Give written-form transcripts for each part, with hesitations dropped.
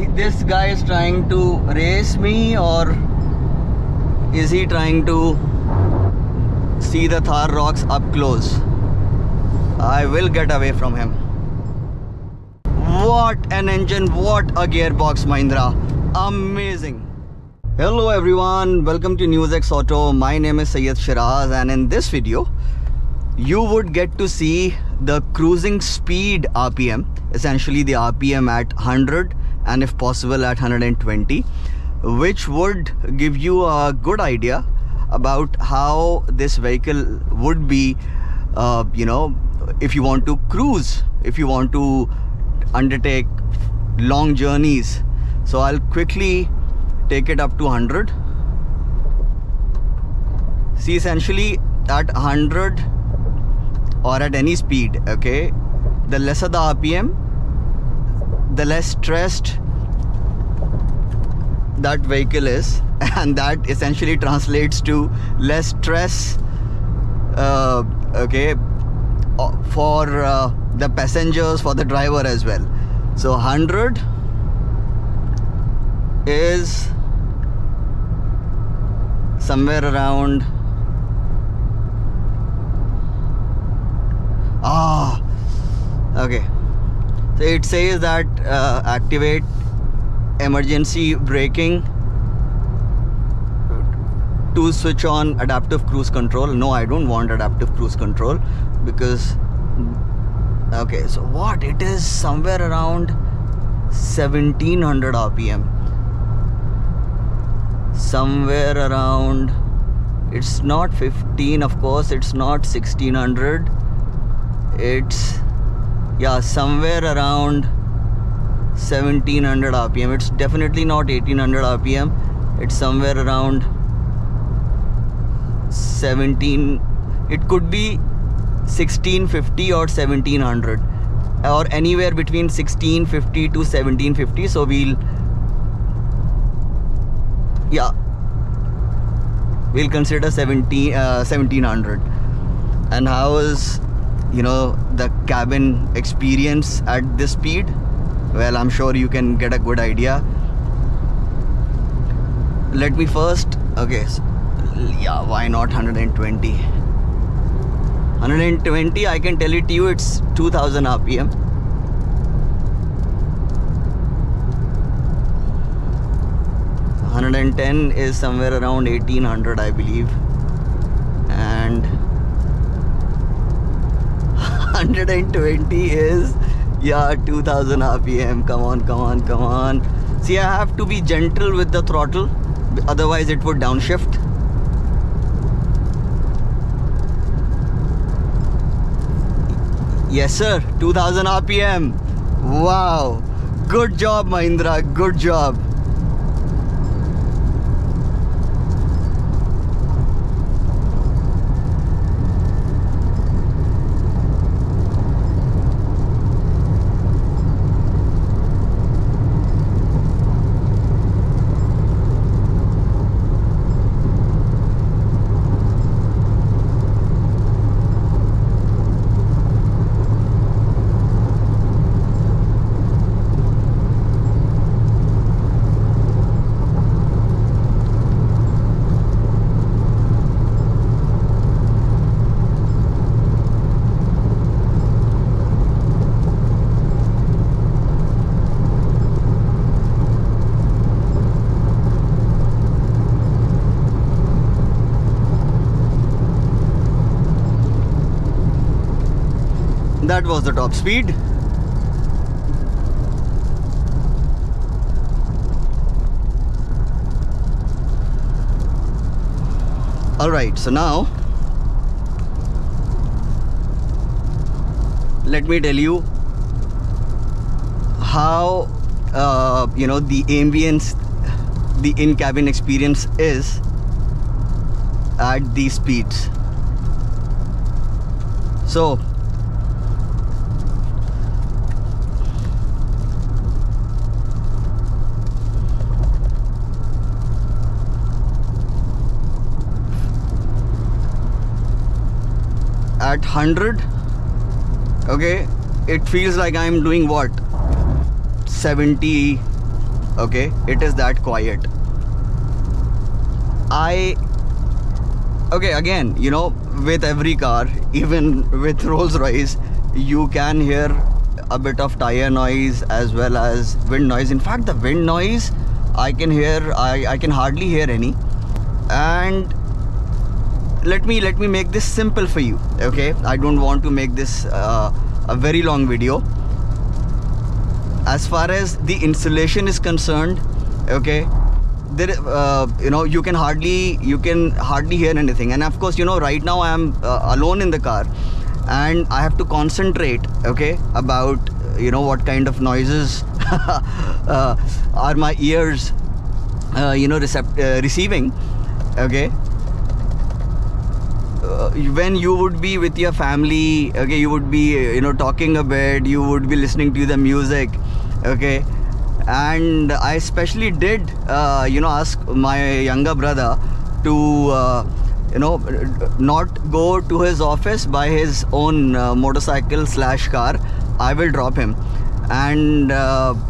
this guy is trying to race me, or is he trying to see the Thar rocks up close? I will get away from him. What an engine, what a gearbox, Mahindra. Amazing. Hello everyone, welcome to NewsX Auto. My name is Syed Shiraz, and in this video you would get to see the cruising speed RPM, essentially the RPM at 100 and if possible at 120, which would give you a good idea about how this vehicle would be, if you want to cruise, if you want to undertake long journeys. So I'll quickly take it up to 100. See, essentially at 100 or at any speed, okay, the lesser the RPM, the less stressed that vehicle is, and that essentially translates to less stress, okay, for the passengers, for the driver as well. So 100 is somewhere around okay, so it says that activate emergency braking to switch on adaptive cruise control. No, I don't want adaptive cruise control because okay, so what it is, somewhere around 1700 RPM, somewhere around, it's not 15, of course, it's not 1600, it's, yeah, somewhere around 1700 RPM. It's definitely not 1800 RPM, it's somewhere around 17, it could be 1650 or 1700, or anywhere between 1650 to 1750. So we'll consider 1700. And how is, the cabin experience at this speed? Well, I'm sure you can get a good idea. Let me first, okay, so, yeah, why not 120? 120, I can tell it to you, it's 2000 RPM. So 110 is somewhere around 1800, I believe. And 120 is, yeah, 2000 RPM. Come on. See, I have to be gentle with the throttle, otherwise it would downshift. Yes sir, 2000 RPM. Wow, good job Mahindra, good job. That was the top speed. Alright, so now let me tell you how the ambience, the in-cabin experience is at these speeds. So at 100, okay, it feels like I'm doing what, 70 Okay, it is that quiet. Okay, again, you know, with every car, even with Rolls-Royce, you can hear a bit of tire noise as well as wind noise. In fact, the wind noise I can hear, I can hardly hear any. And let me make this simple for you. Okay, I don't want to make this a very long video. As far as the insulation is concerned, okay, there you know, you can hardly hear anything. And of course, you know, right now I am alone in the car and I have to concentrate, okay, about, you know, what kind of noises are my ears you know, receiving. Okay, when you would be with your family, okay, you would be, you know, talking a bit, you would be listening to the music, okay. And I especially did you know, ask my younger brother to you know, not go to his office by his own motorcycle / car. I will drop him. And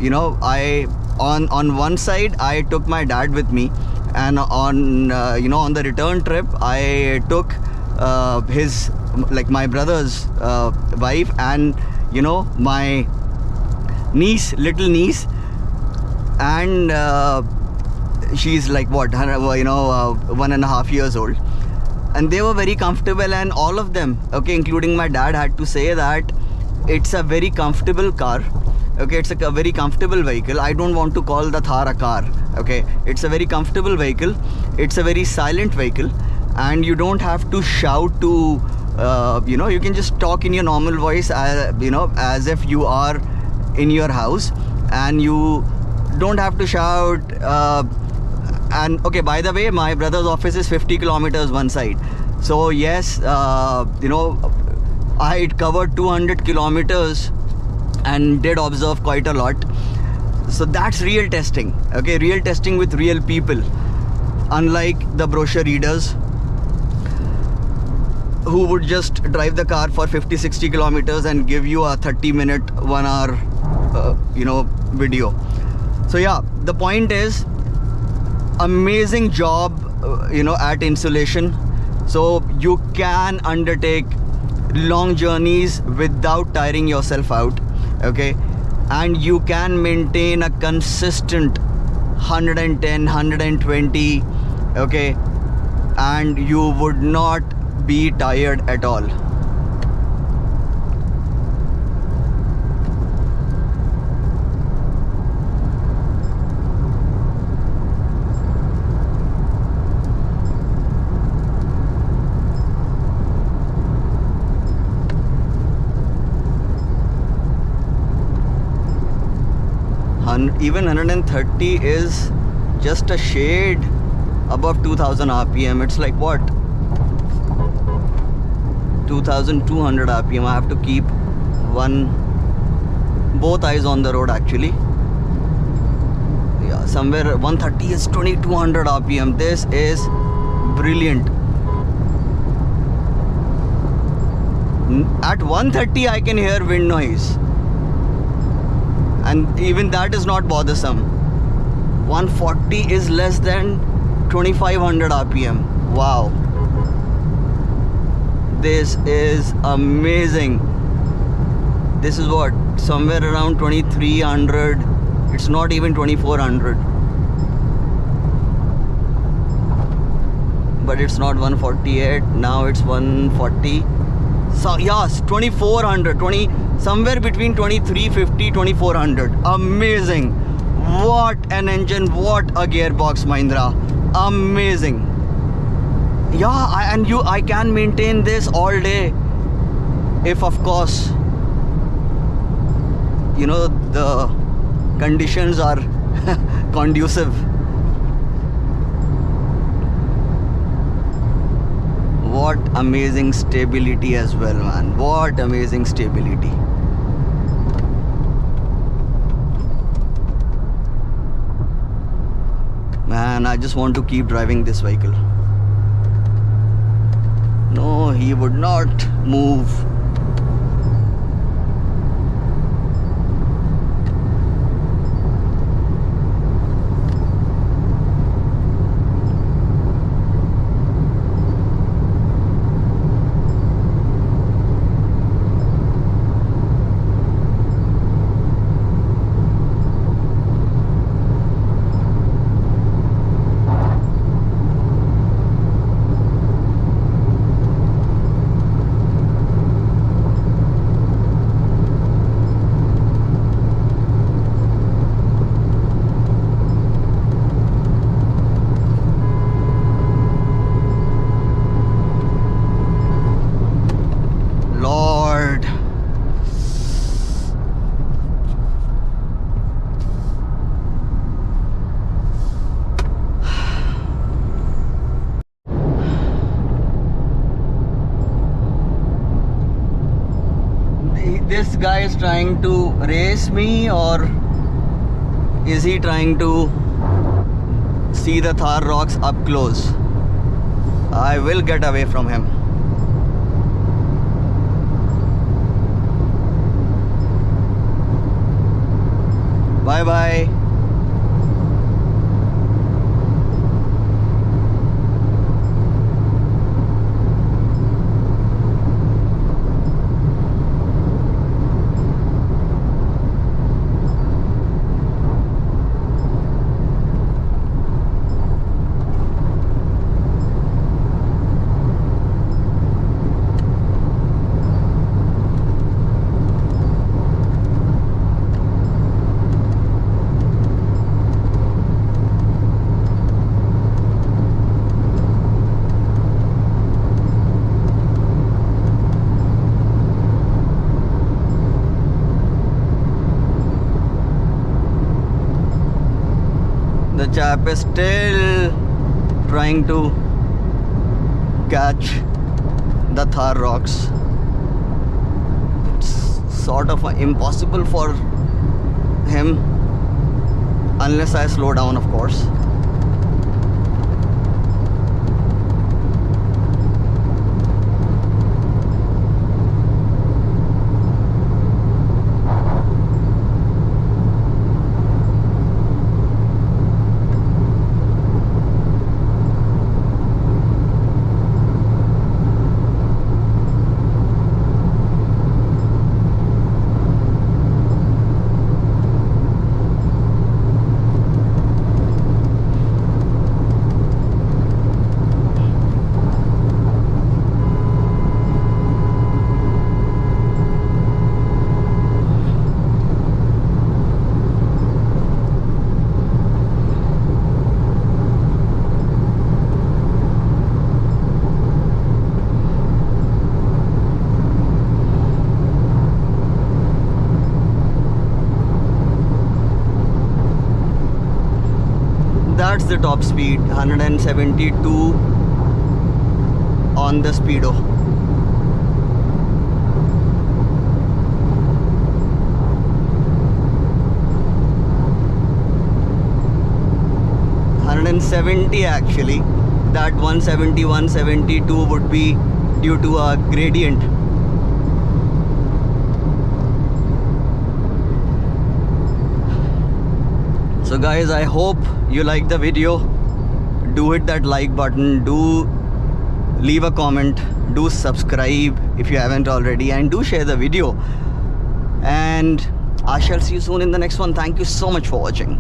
you know, I on one side I took my dad with me, and on you know, on the return trip I took his, like, my brother's wife, and you know, my little niece, and she's like, what, you know, 1.5 years old. And they were very comfortable, and all of them, okay, including my dad, had to say that it's a very comfortable car. Okay, it's a very comfortable vehicle. I don't want to call the Thar a car. Okay, it's a very comfortable vehicle. It's a very silent vehicle, and you don't have to shout to you know, you can just talk in your normal voice, you know, as if you are in your house, and you don't have to shout. And okay, by the way, my brother's office is 50 kilometers one side, so yes, you know, I covered 200 kilometers and did observe quite a lot. So that's real testing. Okay, real testing with real people, unlike the brochure readers who would just drive the car for 50-60 kilometers and give you a 30-minute 1 hour you know, video. So yeah, the point is, amazing job you know, at insulation. So you can undertake long journeys without tiring yourself out. Okay, and you can maintain a consistent 110, 120, okay, and you would not be tired at all. Even 130 is just a shade above 2000 RPM. It's like what, 2200 RPM. I have to keep both eyes on the road actually. Yeah, somewhere 130 is 2200 RPM. This is brilliant. At 130 I can hear wind noise, and even that is not bothersome. 140 is less than 2500 RPM. Wow, this is amazing. This is what, somewhere around 2300. It's not even 2400, but it's not 148. Now it's 140. So yes, 2400, somewhere between 2350, 2400. Amazing. What an engine, what a gearbox, Mahindra. Amazing. Yeah, I can maintain this all day if, of course, you know, the conditions are conducive. What amazing stability as well, man. What amazing stability. Man, I just want to keep driving this vehicle. No, he would not move. guy is trying to race me, or is he trying to see the Thar rocks up close? I will get away from him. Bye bye. The chap is still trying to catch the Thar rocks. It's sort of impossible for him unless I slow down, of course. That's the top speed, 172 on the speedo. (170) actually. That 170, 172 would be due to a gradient. So guys, I hope you like the video. Do hit that like button, do leave a comment, do subscribe if you haven't already, and do share the video. And I shall see you soon in the next one. Thank you so much for watching.